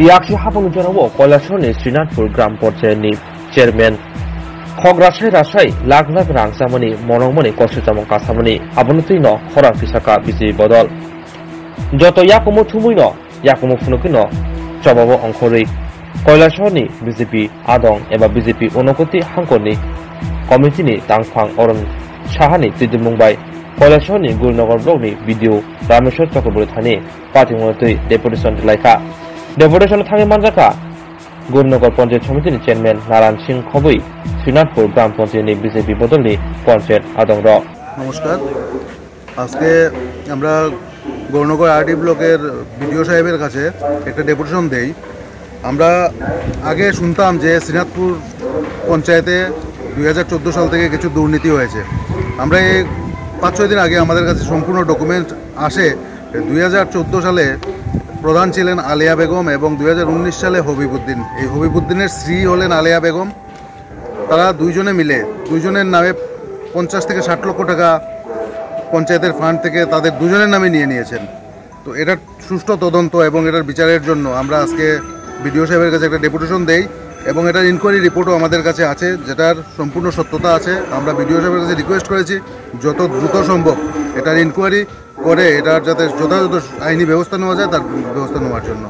ইয়াक्षी हाफानुजनाव কৈলাसहरनि श्रीनाथपुर ग्राम पन्चायतनि चेयरमैन खग्रासाय रासाय लाख लाख रां जामनि मनंमनि कष्टजामं कासामनि आबनुतैनो खरा फिसाका बिजि बदल যত याकुमु थुमुइनो याकुमु फुनुकिनो चबाबो अंखरै কৈলাসहरनि बिजेपि आदं एबा बिजेपि उनकति हांखरनि कमिटिनि दांफां अरन साहानि दिदिमुंबाय কৈলাসहरनि गुरुनगर ब्लकनि बिडिअ रामेश्वर चक्रबर्ती पार्टी मनोतै डेपुटेशन लायखा डेपुटेशन थाङै मानजाखा गुरुनगर पन्चायत समितिनि चेयरमैन नारायण सिंह खबै श्रीनाथपुर ग्राम पन्चायतनि बिजेपि बदलनि पन्चायत आदं र नमस्कार আজকে আমরা গৌরনগর আরডি ব্লকের বিডিও সাহেবের কাছে একটা ডেপুটেশন দেই। আমরা আগে শুনতাম যে শ্রীনাথপুর পঞ্চায়েতে 2014 সাল থেকে কিছু দুর্নীতি হয়েছে। আমরা এই 5-6 দিন আগে আমাদের কাছে সম্পূর্ণ ডকুমেন্ট আসে। 2014 সালে প্রধান ছিলেন আলিয়া বেগম এবং 2019 সালে হবিবুদ্দিন। এই হবিবুদ্দিনের স্ত্রী হলেন আলিয়া বেগম। তারা দুইজনে মিলে দুইজনের নামে 50 থেকে 60 লক্ষ টাকা পঞ্চায়েতের ফান্ড থেকে তাদের দুজনের নামে নিয়েছেন। তো এটার সুষ্ঠু তদন্ত এবং এটার বিচারের জন্য আমরা আজকে বিডিও সাহেবের কাছে একটা ডেপুটেশন দেই এবং এটার ইনকোয়ারি রিপোর্টও আমাদের কাছে আছে, যেটার সম্পূর্ণ সত্যতা আছে। আমরা বিডিও সাহেবের কাছে রিকোয়েস্ট করেছি যত দ্রুত সম্ভব এটার ইনকোয়ারি করে এটার যাতে যথাযথ আইনি ব্যবস্থা নেওয়া যায় তার ব্যবস্থা নেওয়ার জন্য।